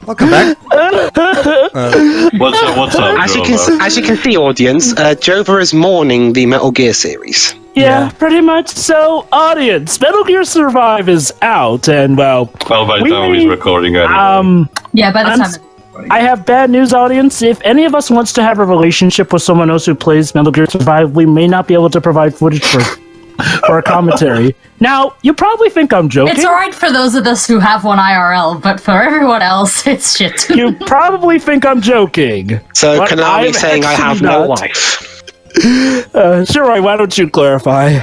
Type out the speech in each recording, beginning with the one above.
Welcome back. What's up? As you can see, audience, Jova is mourning the Metal Gear series. Yeah, pretty much. So, audience, Metal Gear Survive is out, and Well, by the time he's recording it. Yeah, by the time. I have bad news, audience. If any of us wants to have a relationship with someone else who plays Metal Gear Survive, we may not be able to provide footage for a commentary. Now, you probably think I'm joking. It's alright for those of us who have one IRL, but for everyone else, it's shit. You probably think I'm joking. So but Konami saying I have no wife. Sure, right, why don't you clarify?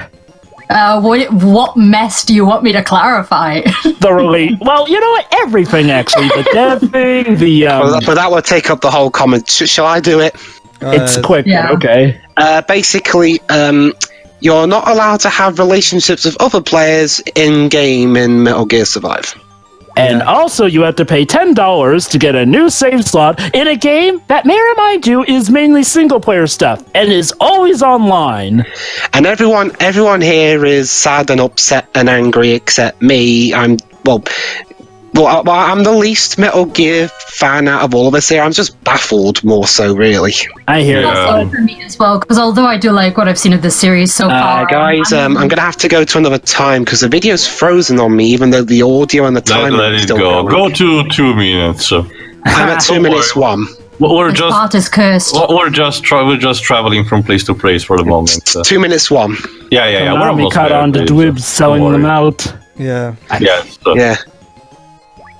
What mess do you want me to clarify? Well, you know what? Everything, actually. The dev thing, But that would take up the whole comment. Shall I do it? It's quick, yeah. Okay. Basically, you're not allowed to have relationships with other players in-game in Metal Gear Survive. And also, you have to pay $10 to get a new save slot in a game that, may I remind you, is mainly single-player stuff and is always online. And everyone here is sad and upset and angry except me. I'm the least Metal Gear fan out of all of us here. I'm just baffled more so, really. I hear Also for me as well, because although I do like what I've seen of the series so far... Guys, I'm going to have to go to another time because the video's frozen on me, even though the audio and the time is still go. going. Go to 2 minutes. I'm at 2 minutes 1. We're This just part is cursed. we're just traveling from place to place for the moment. 2 minutes 1. Yeah. We're Konami almost caught there, on to please. Dwibs selling Don't them worry. out. Yeah. Yeah.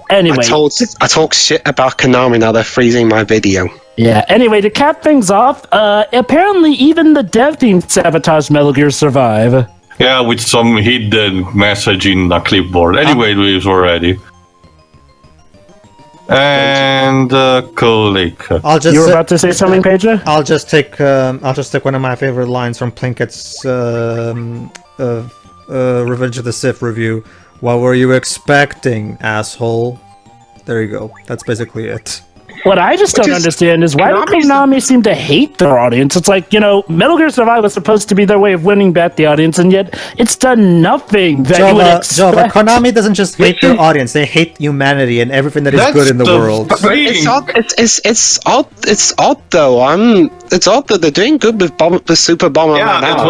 Anyway. I talk shit about Konami now. They're freezing my video. Yeah, anyway, to cap things off, apparently even the dev team sabotaged Metal Gear Survive. Yeah, with some hidden message in the clipboard. Anyway, Luis, we're ready. And click. You were about to say something, Pedro? I'll just take one of my favorite lines from Plinket's Revenge of the Sith review. What were you expecting, asshole? There you go. That's basically it. What I just don't understand is why do Konami seem to hate their audience? It's like, Metal Gear Survive was supposed to be their way of winning back the audience, and yet it's done nothing that you would expect. Jova, Konami doesn't just hate their audience; they hate humanity and everything that is good in the world. It's odd. It's odd though. It's odd that they're doing good with Super Bomber. Yeah, that's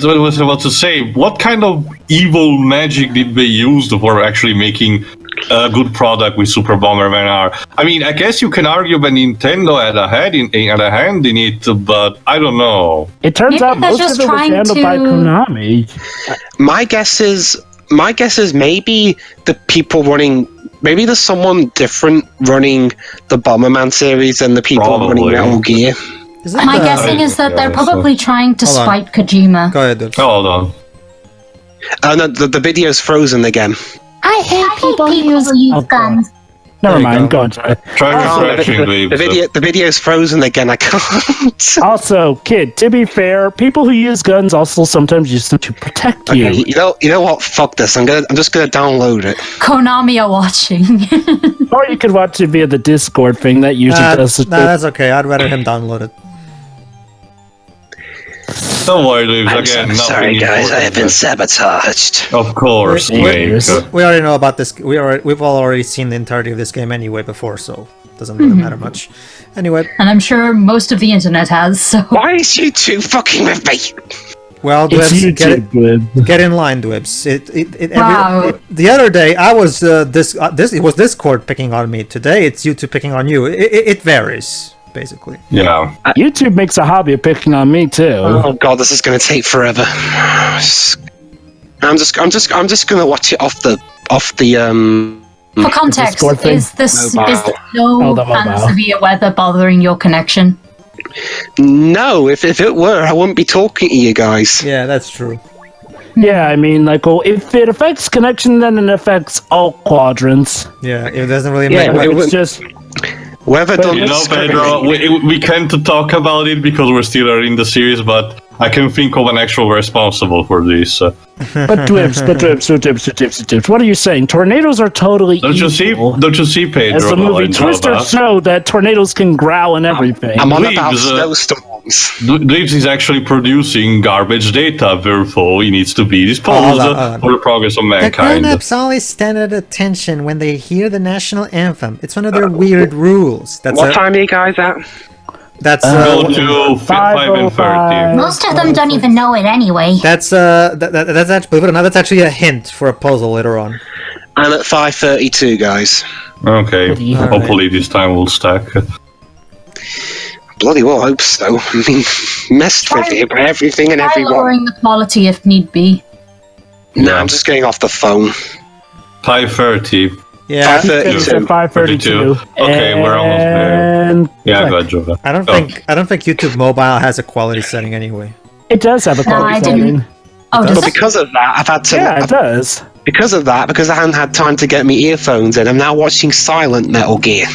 what I was about to say. What kind of evil magic did they use for actually making a good product with Super Bomberman R? I mean, I guess you can argue that Nintendo had a hand in it, but I don't know. It turns out they're most just of it was trying handled by Konami. My guess is maybe the people running. Maybe there's someone different running the Bomberman series than the people running Metal Gear. My guessing is that they're probably trying to spite Kojima. Go ahead, dude. Hold on. Oh no, the video's frozen again. I hate people who use guns. Never mind, go on, sorry. Try refreshing, Dave. The video's frozen again. I can't. Also, kid, to be fair, people who use guns also sometimes use them to protect you. Okay, you know what? Fuck this. I'm just gonna download it. Konami are watching. Or you could watch it via the Discord thing that usually does it. Nah, that's okay. I'd rather him download it. Don't worry, Dave. I'm Again, so sorry, nothing guys. I important. have been sabotaged. Of course, mate. We already know about this. We've all already seen the entirety of this game anyway before, so it doesn't really matter much. Anyway. And I'm sure most of the internet has, so... Why is you two fucking with me? Well, Dwibs, get in line, Dwibs. The other day, I was it was Discord picking on me. Today, it's YouTube picking on you. It varies, basically. Yeah. YouTube makes a hobby of picking on me too. Oh god, this is gonna take forever. I'm just gonna watch it off the For context, is the snow and severe weather bothering your connection? No, if it were, I wouldn't be talking to you guys. Yeah, that's true. Yeah, I mean, like, well, if it affects connection, then it affects all quadrants. Yeah, it doesn't really make it's just... Whoever done Pedro, we can't talk about it because we're still early in the series, but I can think of an actual responsible for this. But Dwibs, what are you saying? Tornadoes are totally evil. Don't you see, Pedro? As the movie Twister showed that tornadoes can growl and everything. I'm on about snowstorms. phones. Dweebs is actually producing garbage data, therefore he needs to be disposed for the progress of The mankind. grown-ups always stand at attention when they hear the national anthem. It's one of their weird rules. What time are you guys at? That's Go to 5 and 30. Most of them don't even know it anyway. that's actually, believe it or not, that's actually a hint for a puzzle later on. I'm at 5:32, guys. Okay, All hopefully this time will stack. Bloody well hope so. I mean, messed with it by everything and Try everyone. lowering the quality if need be. No, I'm just getting off the phone. 5:30. Yeah, 5:32. 5:32. Okay, we're almost there. And Yeah, go ahead, Joga. I don't think YouTube Mobile has a quality setting anyway. it does have a No, quality I didn't. setting. Oh, does But it? because of that, I've had to. Yeah, it does. Because of that, because I hadn't had time to get me earphones in, I'm now watching Silent Metal Gear.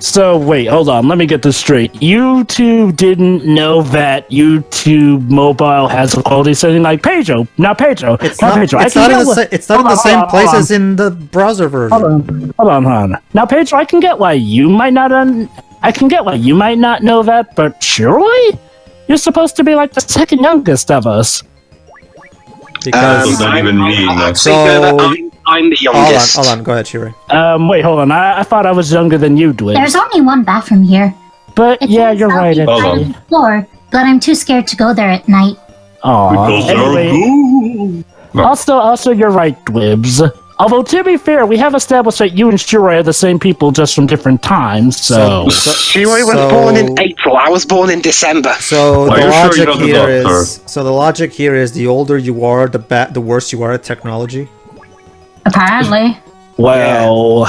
So wait, hold on. Let me get this straight. YouTube didn't know that YouTube Mobile has a quality setting like Pedro. Not Pedro. It's not not. Pedro. It's not in the Hold on, same hold place on. as in the browser version. Hold on. Now, Pedro, I can get why you might not know that, but surely you're supposed to be like the second youngest of us. Because What does that even mean? I'm the youngest. hold on. Go ahead, Shiri. Wait, hold on. I thought I was younger than you, Dwight. There's only one bathroom here. But It yeah, turns you're out right. we Hold tried on. it before, but I'm too scared to go there at night. Aw. Because Anyway, they're good. also, you're right, Dwibs. Although, to be fair, we have established that you and Shiroi are the same people, just from different times, so... Shiwei was born in April. I was born in December. So Are the you sure logic you're not the here doctor? is the logic here is the older you are, the worse you are at technology. Apparently. Well,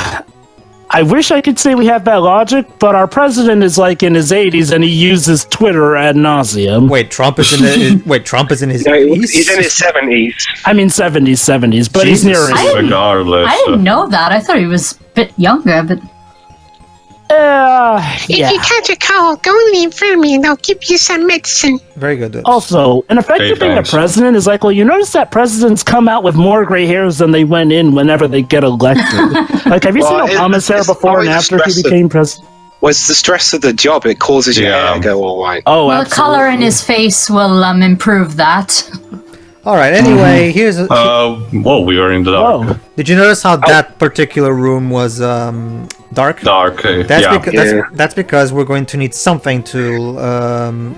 I wish I could say we have that logic, but our president is like in his 80s and he uses Twitter ad nauseum. Wait, Trump is in Trump is in his No, 80s? he's in his 70s. I mean 70s, but he's near Jesus. it. Regardless. I didn't know that. I thought he was a bit younger, but Yeah. catch a cold, go in the infirmary and they'll give you some medicine. Very good. Also, an effective Hey, being a thanks. president is like, well, you notice that presidents come out with more gray hairs than they went in whenever they get elected. Like, have you Well, seen Obama's hair it's before and always after he stressful. became president? Well, it's the stress of the job. It causes your Yeah. hair to go all white. Oh, well, the absolutely. color in his face will improve that. All right. Anyway, here's. Whoa, we are in the dark. Whoa. Did you notice how that particular room was dark? Dark. That's, Yeah. that's because we're going to need something to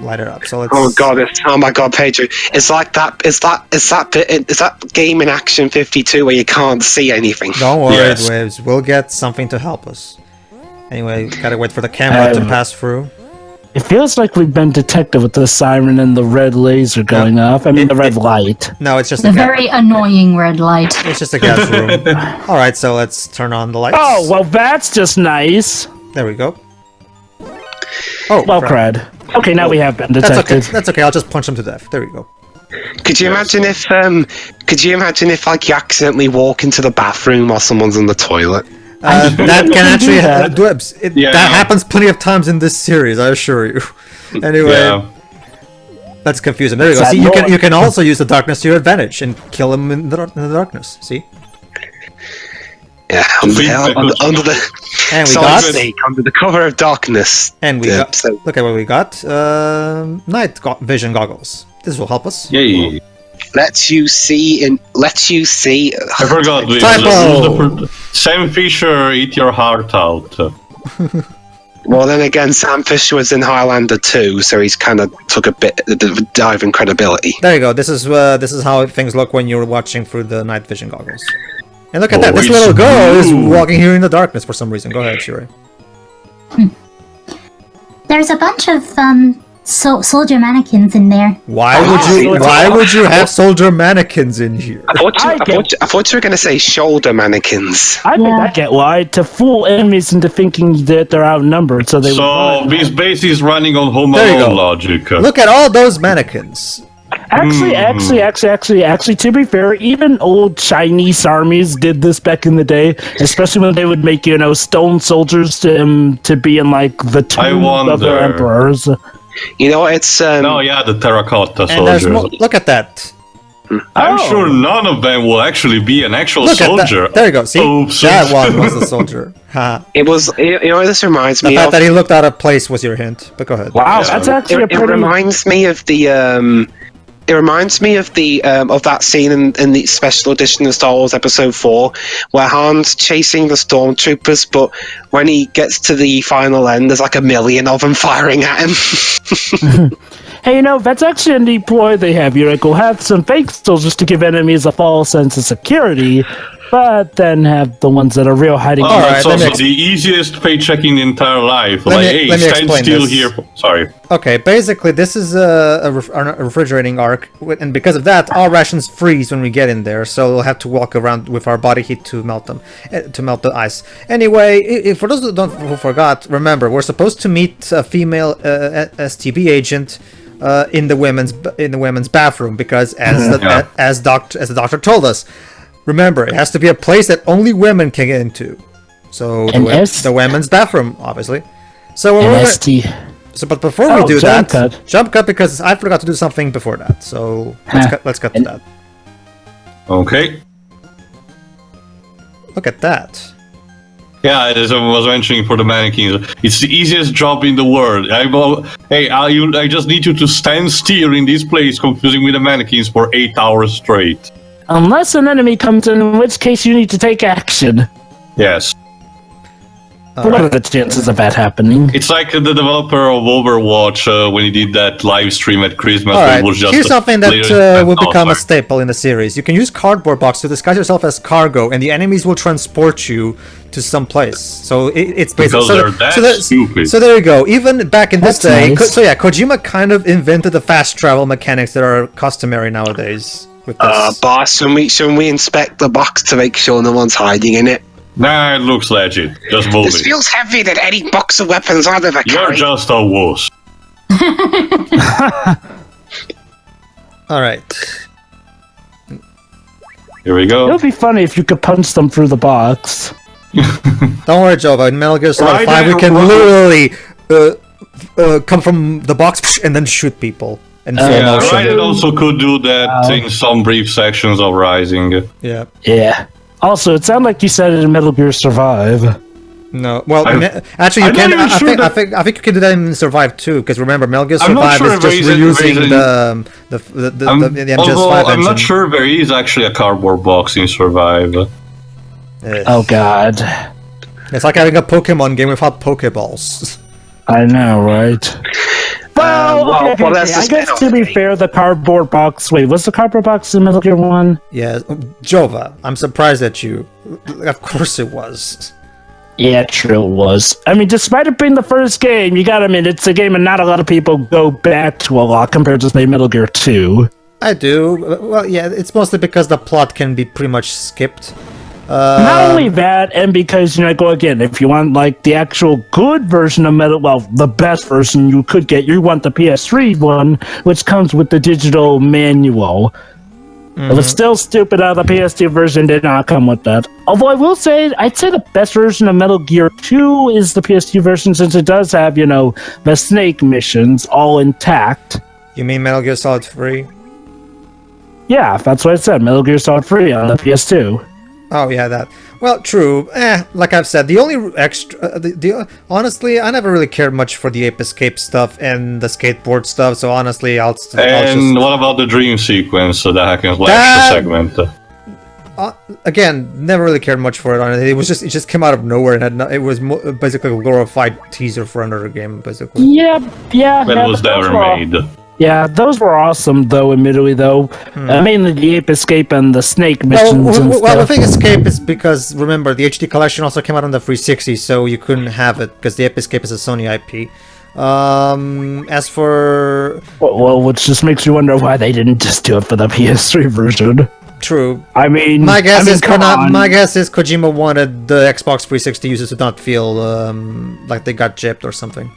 light it up. So let's. Oh god! Oh my god, Pedro! It's like that. It's that game in Action 52 where you can't see anything. Don't worry, Yes. Waves. We'll get something to help us. Anyway, gotta wait for the camera to pass through. It feels like we've been detected with the siren and the red laser going off. I mean, the red light. No, it's just The a very annoying red light. it's just a gas room. All right, so let's turn on the lights. Oh, well, that's just nice. There we go. Oh, Well, crap. crud. Okay, now we have been That's okay. detected. That's okay. I'll just punch him to death. There we go. Could you imagine if like you accidentally walk into the bathroom while someone's in the toilet? That can actually that. Dwebs. Yeah. That happens plenty of times in this series, I assure you. Anyway, Yeah. that's confusing. There you go. That See, noise. you can also use the darkness to your advantage and kill him in the darkness. See, Yeah, under Feedback was- the and we solid got snake, under the cover of darkness. and we Yeah, got. so- Look at what we got. Vision goggles. This will help us. Yay. Lets you see. I forgot. We Typo! Sam Fisher, eat your heart out. Well, then again, Sam Fisher was in Highlander 2, so he's kind of took a bit of a dive in credibility. There you go. This is how things look when you're watching through the night vision goggles. And look at Oh, that. This it's little girl is blue. walking here in the darkness for some reason. Go ahead, Shuri. There's a bunch of soldier mannequins in there. Why would you have soldier mannequins in here? I thought you were going to say shoulder mannequins. I think I get why. To fool enemies into thinking that they're outnumbered, so they would So run. this base is running on Home There you Alone go. logic. Look at all those mannequins. Actually, to be fair, even old Chinese armies did this back in the day, especially when they would make, stone soldiers to be in, like, the tomb of their wonder. emperors. You know, it's No, yeah, the terracotta And there's soldiers. look at that. I'm sure none of them will actually be an actual soldier. There you go. See, that one was the soldier. It was. This reminds me. The fact that he looked out of place was your hint. But go ahead. Wow, that's actually It reminds me of the. It reminds me of the of that scene in the special edition of Star Wars Episode 4, where Han's chasing the stormtroopers, but when he gets to the final end, there's like 1 million of them firing at him. Hey, that's actually a neat ploy they have. We'll have some fake soldiers to give enemies a false sense of security, but then have the ones that are real hiding. That's also the easiest paycheck in the entire life. Let me stand still here. Sorry. Okay, basically this is a refrigerating arc, and because of that, all rations freeze when we get in there, so we'll have to walk around with our body heat to melt them, to melt the ice. Anyway, for those who forgot, remember, we're supposed to meet a female STB agent in the women's bathroom, because as the doctor told us, remember, it has to be a place that only women can get into. So the women's bathroom, obviously. So but before we do jump cut, because I forgot to do something before that. So let's cut to that. Okay. Look at that. Yeah, as I was mentioning for the mannequins, it's the easiest job in the world. I just need you to stand still in this place, confusing with the mannequins for 8 hours straight. Unless an enemy comes in which case you need to take action. Yes. What are the chances of that happening? It's like the developer of Overwatch when he did that live stream at Christmas. Alright, it was just here's something that will become a staple in the series. You can use cardboard box to disguise yourself as cargo, and the enemies will transport you to some place. So it's basically... stupid. So there you go. Even back in this day... Nice. Kojima kind of invented the fast travel mechanics that are customary nowadays. With this. Boss, should we inspect the box to make sure no one's hiding in it? Nah, it looks legit. Just move This it. feels heavier than any box of weapons I've ever You're carried. just a wuss. Alright. Here we go. It would be funny if you could punch them through the box. Don't worry, Joe. In Metal Gear Solid 5, we can literally come from the box and then shoot people. And Raiden also could do that in some brief sections of Rising. Yeah. Yeah. Also, it sounded like you said it in Metal Gear Survive. No, well, actually, you can. I think you can do that in Survive too, because remember, Metal Gear Survive is just reusing the MGS5 I'm not sure there is actually a cardboard box in Survive. Oh God! It's like having a Pokemon game without Pokeballs. I know, right? Well, okay. I guess to be fair, the cardboard box... Wait, was the cardboard box in Metal Gear 1? Yeah, Jova, I'm surprised at you. Of course it was. Yeah, true it was. I mean, despite it being the first game, you gotta admit, it's a game and not a lot of people go back to a lot compared to, say, Metal Gear 2. I do. Well, yeah, it's mostly because the plot can be pretty much skipped. Not only that, and because, go again, if you want, the actual good version of the best version you could get, you want the PS3 one, which comes with the digital manual. It was still stupid how the PS2 version did not come with that. Although I'd say the best version of Metal Gear 2 is the PS2 version, since it does have, the Snake missions all intact. You mean Metal Gear Solid 3? Yeah, that's what I said, Metal Gear Solid 3 on the PS2. Oh yeah, that. Well, true. Like I've said, the only extra, honestly, I never really cared much for the Ape Escape stuff and the skateboard stuff. So honestly, I'll just. What about the dream sequence, the hack and slash segment? Again, never really cared much for it. It just came out of nowhere, and it was basically a glorified teaser for another game, basically. Yeah. But it was never made. Yeah, those were awesome, though, admittedly, though. Mainly the Ape Escape and the Snake missions and stuff. Well, the thing Escape is because, remember, the HD collection also came out on the 360, so you couldn't have it, because the Ape Escape is a Sony IP. As for... Well, which just makes you wonder why they didn't just do it for the PS3 version. True. I mean... My guess is Kojima wanted the Xbox 360 users to not feel like they got gypped or something.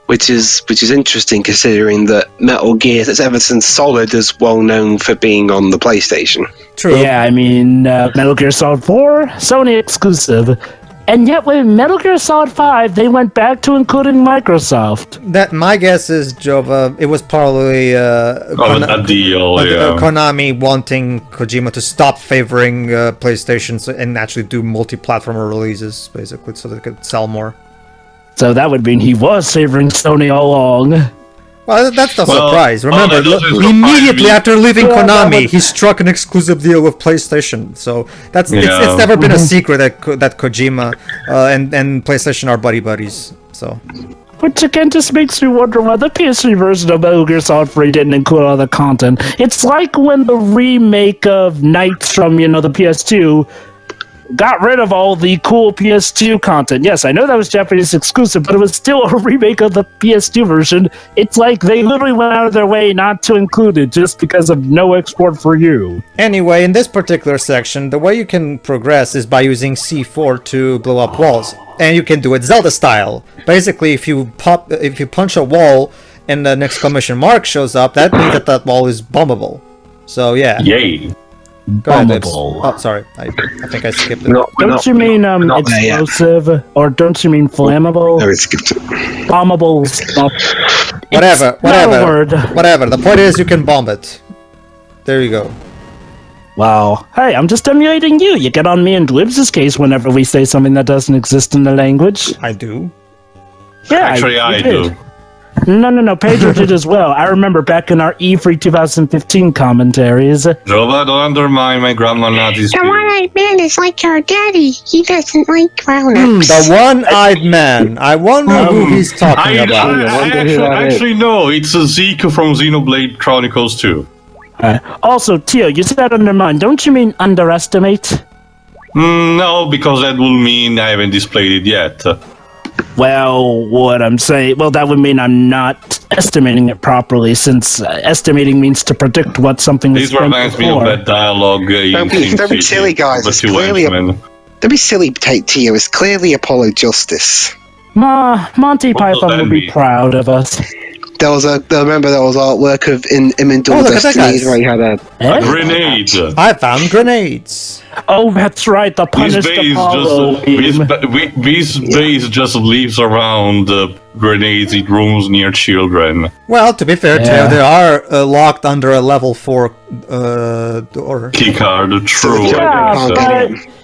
Which is interesting, considering that Metal Gear, that's ever since Solid, is well known for being on the PlayStation. True. Yeah, I mean, Metal Gear Solid 4, Sony exclusive. And yet with Metal Gear Solid 5, they went back to including Microsoft. That my guess is, Jova, it was probably a deal, Konami wanting Kojima to stop favoring PlayStation and actually do multi-platform releases, basically, so they could sell more. So that would mean he was favoring Sony all along. Well, that's no surprise. Remember, immediately after leaving Konami, he struck an exclusive deal with PlayStation. So it's never been a secret that Kojima and PlayStation are buddies. So, which again just makes me wonder why the PS3 version of Metal Gear Solid 3 didn't include all the content. It's like when the remake of Knights from the PS2 got rid of all the cool PS2 content. Yes, I know that was Japanese exclusive, but it was still a remake of the PS2 version. It's like they literally went out of their way not to include it just because of no export for you. Anyway, in this particular section, the way you can progress is by using C4 to blow up walls. And you can do it Zelda style. Basically, if you punch a wall and an exclamation mark shows up, that means that wall is bombable. So yeah. Yay. Go ahead, oh, sorry. I think I skipped it. Don't you mean explosive? Or don't you mean flammable? No, I skipped it. Bombable. Whatever. The point is you can bomb it. There you go. Wow. Hey, I'm just emulating you. You get on me and Dwibs' case whenever we say something that doesn't exist in the language. I do. Yeah, actually, I do. No, Pedro did as well. I remember back in our E3 2015 commentaries. Jova, don't undermine my grandma Nazi's. The one-eyed man is like your daddy. He doesn't like grown-ups. The one-eyed man. I wonder who he's talking about. Actually, no. It's Zeke from Xenoblade Chronicles 2. Also, Tio, you said undermine. Don't you mean underestimate? No, because that will mean I haven't displayed it yet. Well, what I'm saying, that would mean I'm not estimating it properly, since estimating means to predict what something is. This reminds me of that dialogue. Don't be silly, guys. It's clearly don't be silly, Tio. It's clearly Apollo Justice. Monty Python would be proud of us. Remember there was artwork of Immortal Destinies where he had a grenade. I found grenades. Oh, that's right, the punished Apollo. This base just leaves around grenades in rooms near children. Well, to be fair, Teo, they are locked under a level 4 door. Keycard, true.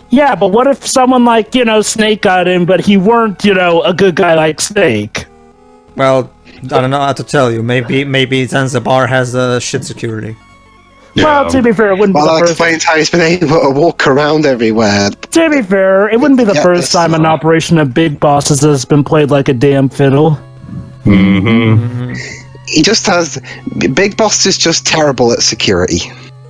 Yeah, but what if someone like, Snake got in, but he weren't, a good guy like Snake? Well, I don't know how to tell you. Maybe Zanzibar has shit security. Yeah. Well, to be fair, it wouldn't be the that first. explains how he's been able to walk around everywhere. To be fair, it wouldn't be the first time an operation of Big Bosses has been played like a damn fiddle. Mm-hmm. He just has... Big Boss is just terrible at security.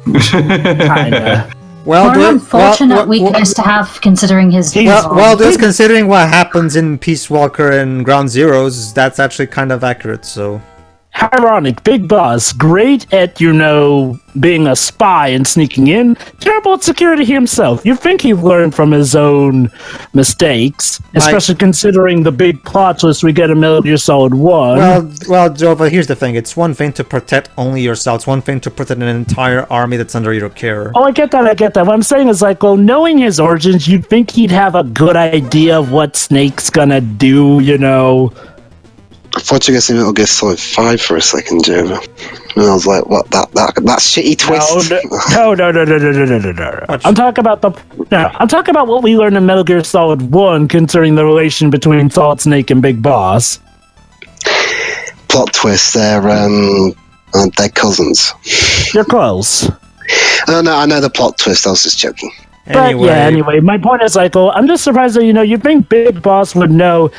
Kinda. Well, an unfortunate weakness to have, considering his. Just considering what happens in Peace Walker and Ground Zeroes, that's actually kind of accurate. So, ironic, Big Boss, great at being a spy and sneaking in, terrible at security himself. You'd think he'd learn from his own mistakes, especially considering the big plot twist we get in Metal Gear Solid 1. Well, Jova, here's the thing. It's one thing to protect only yourself. It's one thing to protect an entire army that's under your care. Oh, I get that. What I'm saying is, knowing his origins, you'd think he'd have a good idea of what Snake's gonna do, I thought you were going to say Metal Gear Solid 5 for a second, Jova. And I was like, what, that shitty twist? No. I'm talking about what we learned in Metal Gear Solid 1 concerning the relation between Solid Snake and Big Boss. Plot twist, they're cousins. You're close. No, I know the plot twist, I was just joking. Anyway, my point is, I'm just surprised that, you'd think Big Boss would know,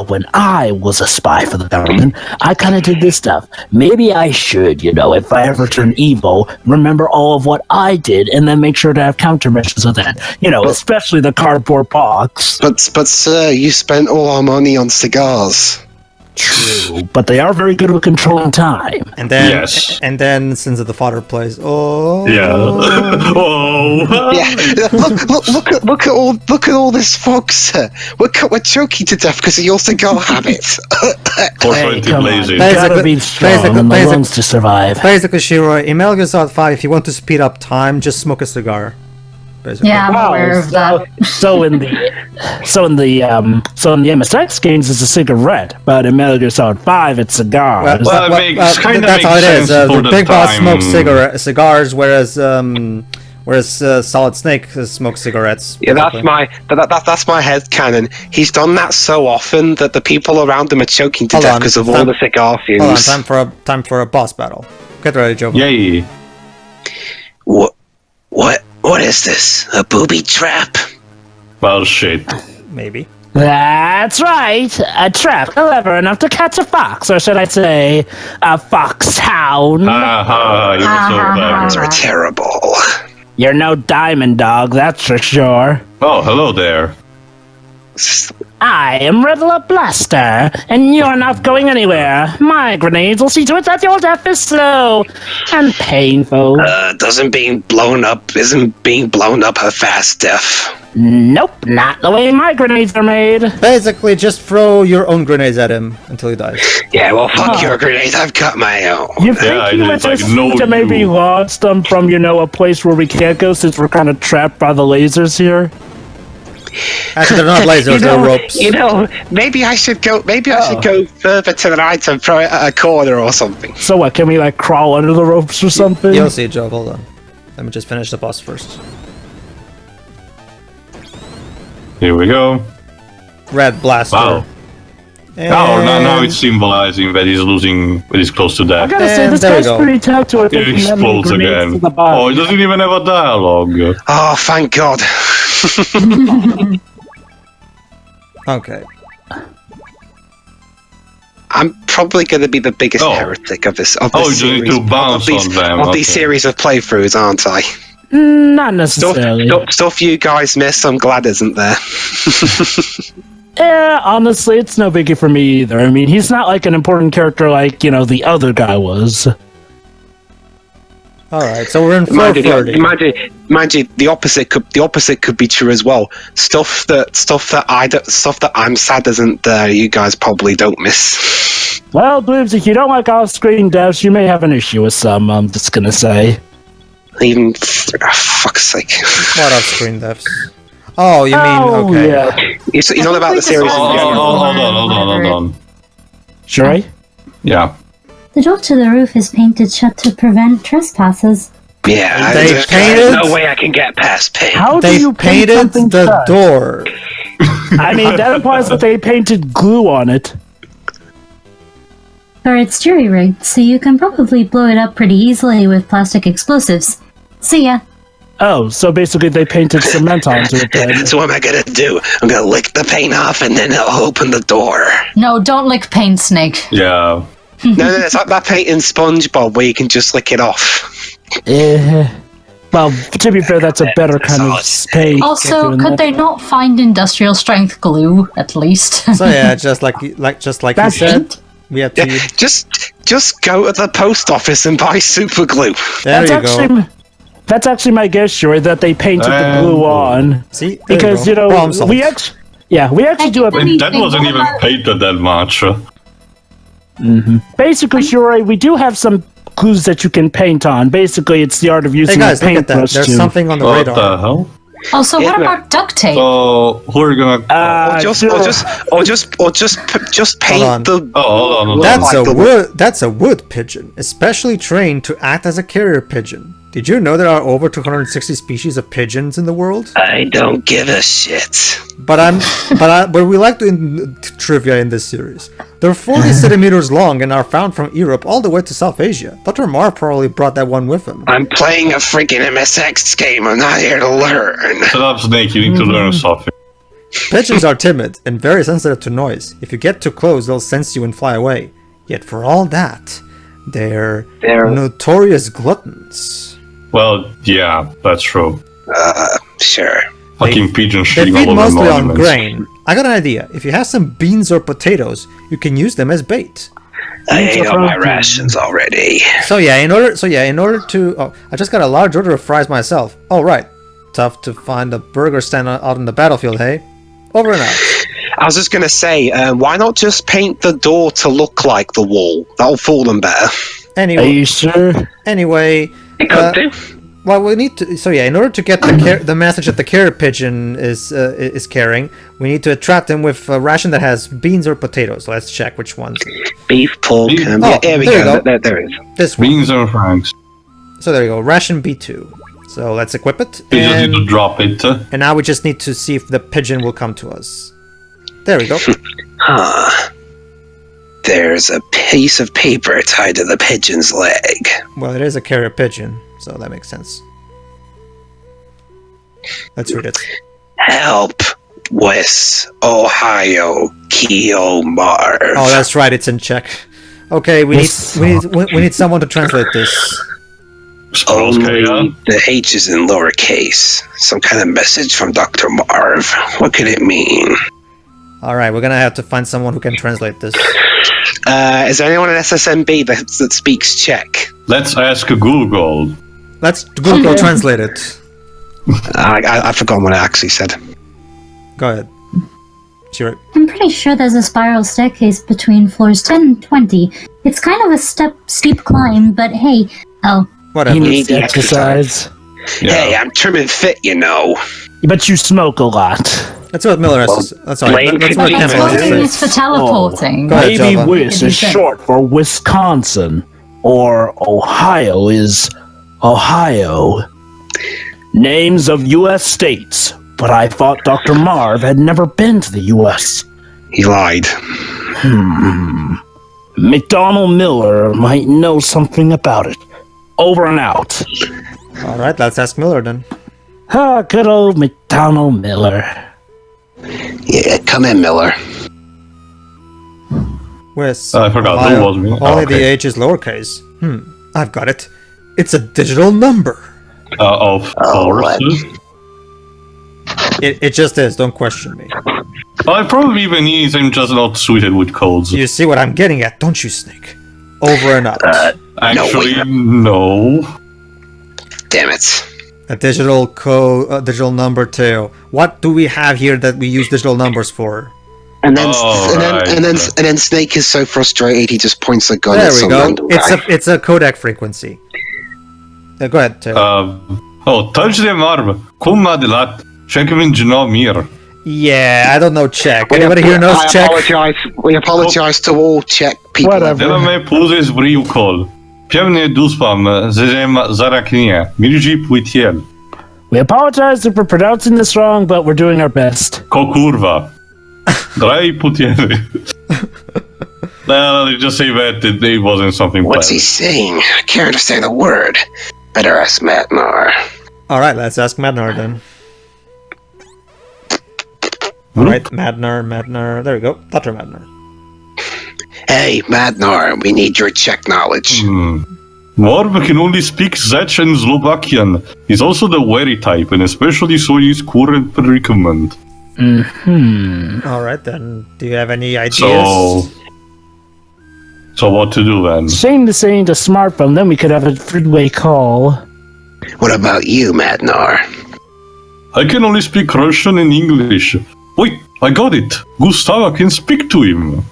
when I was a spy for the government, I kind of did this stuff. Maybe I should, if I ever turn evil, remember all of what I did and then make sure to have countermeasures of that. Especially the cardboard box. But sir, you spent all our money on cigars. True, but they are very good with controlling time. And then, Sins of the Father plays. Oh, yeah. Yeah. Look at all this fog, sir. We're choking to death because of your cigar habits. Gotta be strong in the lungs to survive. Basically, Shiro, in Metal Gear Solid 5, if you want to speed up time, just smoke a cigar. basically. Yeah, I'm aware of that. So in the MSX games, it's a cigarette, but in Metal Gear Solid 5, it's cigars. That's how it is. The Big Boss smokes cigars, whereas Solid Snake smokes cigarettes. Yeah, that's my headcanon. He's done that so often that the people around him are choking to death because of all the cigar fumes. Hold on, time for a boss battle. Get ready, Joe. Yay! What is this? A booby trap? Well, shit. Maybe. That's right, a trap clever enough to catch a fox, or should I say, a foxhound. You're so clever. Those are terrible. You're no diamond dog, that's for sure. Oh, hello there. I am Riddler Blaster, and you're not going anywhere. My grenades will see to it that your death is slow and painful. Isn't being blown up a fast death? Nope, not the way my grenades are made. Basically, just throw your own grenades at him until he dies. Yeah, well, fuck your grenades. I've got my own. You think you would just need to maybe launch them from, a place where we can't go since we're kind of trapped by the lasers here? Actually, they're not lasers, they're ropes. Maybe I should go further to the right and throw it at a corner or something. So what, can we crawl under the ropes or something? You'll see, Joe, hold on. Let me just finish the boss first. Here we go. Red Blaster. Wow. Now it's symbolizing that he's close to death. I gotta say, this guy's pretty tough to it. It explodes again. Oh, he doesn't even have a dialogue. Oh, thank God. Okay. I'm probably going to be the biggest heretic of this you need to bounce on them. Of these series of playthroughs, aren't I? Not necessarily. Stuff you guys miss, I'm glad isn't there. Yeah, honestly, it's no biggie for me either. I mean, he's not an important character like, the other guy was. Alright, so we're in 430. Mind you, the opposite could be true as well. Stuff that I'm sad isn't there, you guys probably don't miss. Well, Bloobs, if you don't like off-screen devs, you may have an issue with some, I'm just gonna say. Even fuck's sake. What off-screen devs? Oh, you mean okay. Yeah. It's not about the series. Hold on. Sure. Right? Yeah. The door to the roof is painted shut to prevent trespassers. Yeah, they painted. No way I can get past paint. How do you paint painted the shut? door. I mean, that implies that they painted glue on it. Or it's jury-rigged, so you can probably blow it up pretty easily with plastic explosives. See ya. Oh, so basically they painted cement onto it then. So what am I gonna do? I'm gonna lick the paint off and then I'll open the door. No, don't lick paint, Snake. Yeah. No, it's like that paint in SpongeBob where you can just lick it off. Well, to be fair, that's a better kind of paint. Also, could they not find industrial strength glue at least? So yeah, just like you said, we have to. Just go to the post office and buy super glue. There you go. That's actually my guess, Shuri, that they painted the glue on. See, because we actually do have. That wasn't even painted that much. Basically, Shuri, we do have some glues that you can paint on. Basically, it's the art of using a paintbrush. There's something on the radar. What the hell? Also, what about duct tape? So who are gonna? Just paint the. Hold on. That's a wood pigeon, especially trained to act as a carrier pigeon. Did you know there are over 260 species of pigeons in the world? I don't give a shit. But we like to trivia in this series. They're 40 centimeters long and are found from Europe all the way to South Asia. Dr. Mar probably brought that one with him. I'm playing a freaking MSX game. I'm not here to learn. Shut up, Snake. You need to learn something. Pigeons are timid and very sensitive to noise. If you get too close, they'll sense you and fly away. Yet for all that, they're notorious gluttons. Well, yeah, that's true. Sure. Fucking pigeons They shitting feed all over mostly on monuments. grain. I got an idea. If you have some beans or potatoes, you can use them as bait. I ate all my rations already. So yeah, in order to I just got a large order of fries myself. Oh right. Tough to find a burger stand out on the battlefield, hey? Over and out. I was just gonna say, why not just paint the door to look like the wall? That'll fool them better. Anyway, Are you sure? Anyway, It could do. Well, we need to. So yeah, in order to get the message that the carrier pigeon is carrying, we need to attract them with a ration that has beans or potatoes. Let's check which ones. Beef, pork. Oh, there we go. There it is. This one. Beans or franks. So there you go. Ration B2. So let's equip it. We just need to drop it. And now we just need to see if the pigeon will come to us. There we go. There's a piece of paper tied to the pigeon's leg. Well, it is a carrier pigeon, so that makes sense. Let's read it. Help, West Ohio, Keo Marv. Oh, that's right. It's in Czech. Okay, we need someone to translate this. Only the H is in lowercase. Some kind of message from Dr. Marv. What could it mean? All right, we're gonna have to find someone who can translate this. Is there anyone at SSMB that speaks Czech? Let's ask Google. Let's Google translate it. I forgot what I actually said. Go ahead. Sure. I'm pretty sure there's a spiral staircase between floors 10 and 20. It's kind of a steep climb, but hey, Whatever. You need to exercise. Yeah. Hey, I'm trim and fit, you know. But you smoke a lot. That's what Miller has to say. That's all right. That's what Cameron has to exploding say. is for teleporting. Go ahead, Maybe Java. WIS is short for Wisconsin, or Ohio is Ohio. Names of U.S. states, but I thought Dr. Marv had never been to the U.S. He lied. McDonald Miller might know something about it. Over and out. All right, let's ask Miller then. Good old McDonald Miller. Yeah, come in, Miller. Where's I forgot Ohio? who was me. Only the Okay. H is lowercase. I've got it. It's a digital number. Of course. It just is. Don't question me. I probably even is. I'm just not suited with codes. You see what I'm getting at, don't you, Snake? Over and out. Actually, no. Damn it. A digital digital number too. What do we have here that we use digital numbers for? And then, right. and then Snake is so frustrated he just points a gun There at we some go. random guy. It's a codec frequency. Go ahead, Taylor. Touch the marv. Kumma de lat. Checkmin Jnomir. Yeah, I don't know Czech. Anybody here knows Czech? We apologize to all Czech people. Whatever. Dela me poses vriukol. Pjevne duspam. Zezem zaraknie. Mirji puitiel. We apologize if we're pronouncing this wrong, but we're doing our best. Kokurva. Drai putieli. No, they just say that it wasn't something What's he bad. saying? I can't understand a word. Better ask Madnar. All right, let's ask Madnar then. All right, Madnar. There we go. Dr. Madnar. Hey, Madnar, we need your Czech knowledge. Marv can only speak Czech and Slovakian. He's also the wary type, and especially so in his current predicament. All right then. Do you have any ideas? So what to do then? Shame to say into smartphone, then we could have a freeway call. What about you, Madnar? I can only speak Russian and English. Wait, I got it. Gustava can speak to him.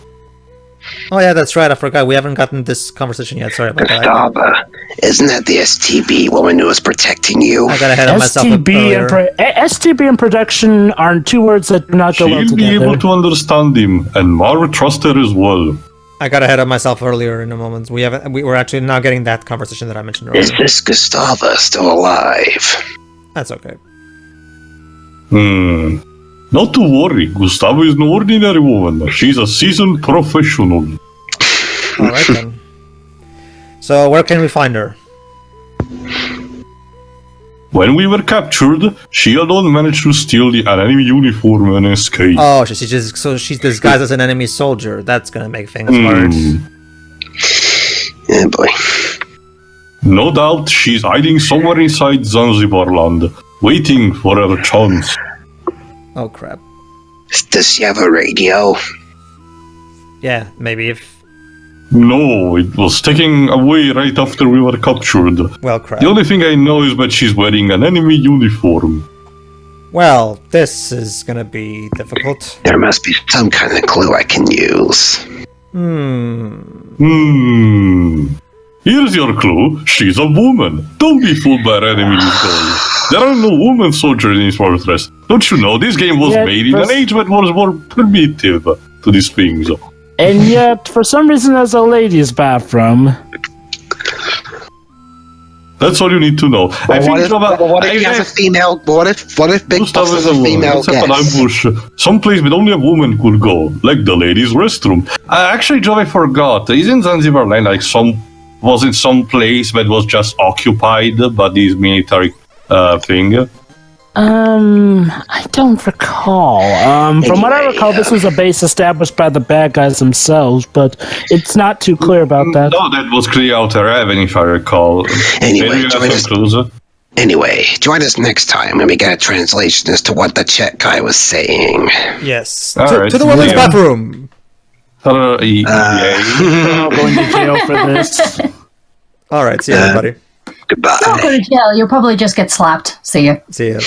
Oh yeah, that's right. I forgot. We haven't gotten this conversation yet. Sorry about that. Gustava, isn't that the STB woman who was protecting you? I got ahead of myself earlier. STB and production aren't two words that do not go well She'll be together. able to understand him, and Marv trusts her as well. I got ahead of myself earlier in a moment. We're actually now getting that conversation that I mentioned earlier. Is this Gustava still alive? That's okay. Not to worry, Gustavo is no ordinary woman. She's a seasoned professional. All right then. So where can we find her? When we were captured, she alone managed to steal the enemy uniform and escape. Oh, she's disguised as an enemy soldier. That's gonna make things hard. Yeah, boy. No doubt she's hiding somewhere inside Zanzibar land, waiting for her chance. Oh crap. Does she have a radio? Yeah, maybe if. No, it was taken away right after we were captured. Well, crap. The only thing I know is that she's wearing an enemy uniform. Well, this is gonna be difficult. There must be some kind of clue I can use. Here's your clue. She's a woman. Don't be fooled by her enemy's goals. There are no women soldiers in this fortress. Don't you know this game was made in an age when was more primitive to these things? And yet, for some reason, there's a ladies' bathroom. That's all you need to know. What if he has a female? What if Big Boss has a female guest? An ambush. Someplace with only a woman could go, like the ladies' restroom. Actually, Joe, I forgot. Isn't Zanzibar Land like was it some place that was just occupied by this military thing? I don't recall. From what I recall, this was a base established by the bad guys themselves, but it's not too clear about that. No, that was clear Outer Heaven, if I recall. Anyway, join us next time when we get a translation as to what the Czech guy was saying. Yes. To the women's bathroom. Yay. I'm going to jail for this. All right, see you, everybody. Goodbye. Don't go to jail. You'll probably just get slapped. See ya. See ya.